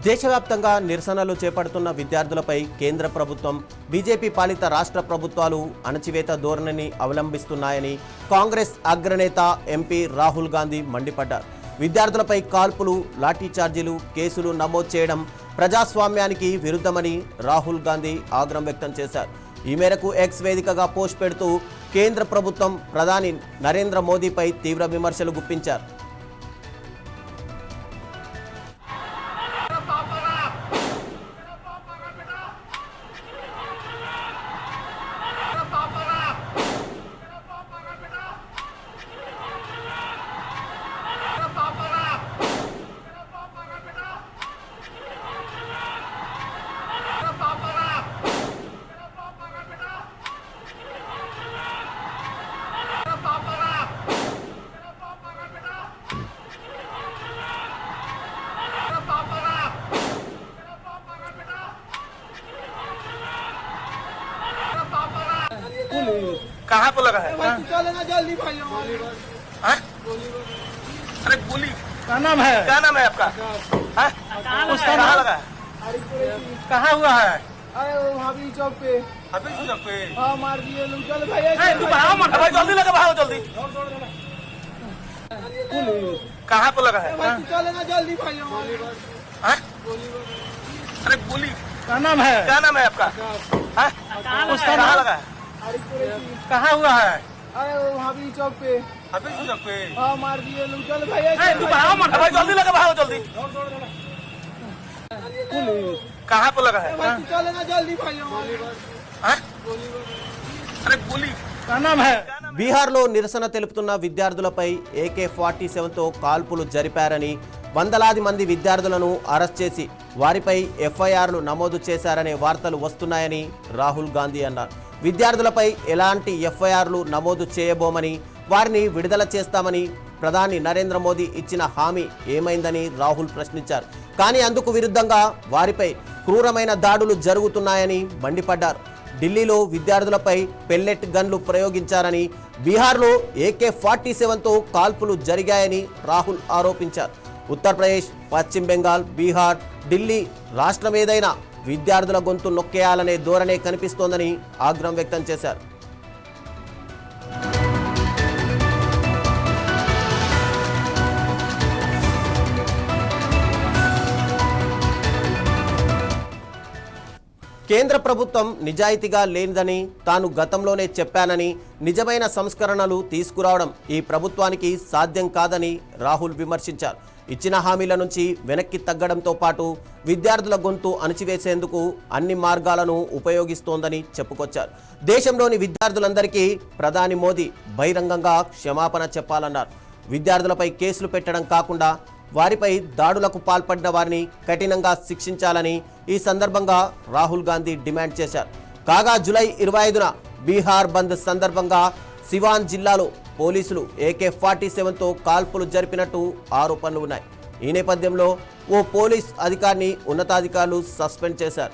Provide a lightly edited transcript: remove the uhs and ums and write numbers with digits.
దేశవ్యాప్తంగా నిరసనలు చేపడుతున్న విద్యార్థులపై కేంద్ర ప్రభుత్వం, బీజేపీ పాలిత రాష్ట్ర ప్రభుత్వాలు అణచివేత ధోరణిని అవలంబిస్తున్నాయని కాంగ్రెస్ అగ్రనేత ఎంపీ రాహుల్ గాంధీ మండిపడ్డారు. విద్యార్థులపై కాల్పులు, లాఠీచార్జీలు, కేసులు నమోదు చేయడం ప్రజాస్వామ్యానికి విరుద్ధమని రాహుల్ గాంధీ ఆగ్రహం వ్యక్తం చేశారు. ఈ మేరకు ఎక్స్ వేదికగా పోస్ట్ పెడుతూ కేంద్ర ప్రభుత్వం, ప్రధాని నరేంద్ర మోదీపై తీవ్ర విమర్శలు గుప్పించారు. कहाँ पे लगा है? चलो ना जल्दी भाई। अरे गोली क्या नाम है? क्या नाम है आपका? कहाँ लगा है? कहाँ हुआ है? अरे वहाँ भी चौक पे। अभी चौक पे? हाँ मार दिए लोग। चल भाई तू भागो मत भाई, जल्दी लगा, भागो जल्दी। कहाँ पे लगा है? चलो ना जल्दी भाई। अरे गोली क्या नाम है? क्या नाम है आपका? कहाँ लगा है? कहाँ हुआ है? अरे वहाँ भी चौक पे। अभी चौक पे? हाँ मार दिए लोग। चल भाई तू भागो मत भाई, जल्दी लगा, भागो जल्दी। कहाँ पे लगा है? चलो ना जल्दी भाई। अरे गोली क्या नाम है? బీహార్లో నిరసన తెలుపుతున్న విద్యార్థులపై AK-47తో కాల్పులు జరిపారని, వందలాది మంది విద్యార్థులను అరెస్ట్ చేసి వారిపై FIRలు నమోదు చేశారనే వార్తలు వస్తున్నాయని రాహుల్ గాంధీ అన్నారు. విద్యార్థులపై ఎలాంటి FIRలు నమోదు చేయబోమని, వారిని విడుదల చేస్తామని ప్రధాని నరేంద్ర మోదీ ఇచ్చిన హామీ ఏమైందని రాహుల్ ప్రశ్నించారు. కానీ అందుకు విరుద్ధంగా వారిపై క్రూరమైన దాడులు జరుగుతున్నాయని మండిపడ్డారు. ఢిల్లీలో విద్యార్థులపై పెల్లెట్ గన్లు ప్రయోగించారని, బీహార్లో AK-47తో కాల్పులు జరిగాయని రాహుల్ ఆరోపించారు. ఉత్తరప్రదేశ్, పశ్చిమ బెంగాల్, బీహార్, ఢిల్లీ రాష్ట్రం ఏదైనా విద్యార్థుల గొంతు నొక్కేయాలనే ధోరణే కనిపిస్తోందని ఆగ్రహం వ్యక్తం చేశారు. కేంద్ర ప్రభుత్వం నిజాయితీగా లేనిదని తాను గతంలోనే చెప్పానని, నిజమైన సంస్కరణలు తీసుకురావడం ఈ ప్రభుత్వానికి సాధ్యం కాదని రాహుల్ విమర్శించారు. ఇచ్చిన హామీల నుంచి వెనక్కి తగ్గడంతో పాటు విద్యార్థుల గొంతు అణచివేసేందుకు అన్ని మార్గాలను ఉపయోగిస్తోందని చెప్పుకొచ్చారు. దేశంలోని విద్యార్థులందరికీ ప్రధాని మోదీ బహిరంగంగా క్షమాపణ చెప్పాలన్నారు. విద్యార్థులపై కేసులు పెట్టడం కాకుండా వారిపై దాడులకు పాల్పడిన వారిని కఠినంగా శిక్షించాలని ఈ సందర్భంగా రాహుల్ గాంధీ డిమాండ్ చేశారు. కాగా జూలై 25న బీహార్ బంద్ సందర్భంగా సివాన్ జిల్లాలో పోలీసులు AK-47తో కాల్పులు జరిపినట్టు ఆరోపణలు ఉన్నాయి. ఈ నేపథ్యంలో ఓ పోలీస్ అధికారిని ఉన్నతాధికారులు సస్పెండ్ చేశారు.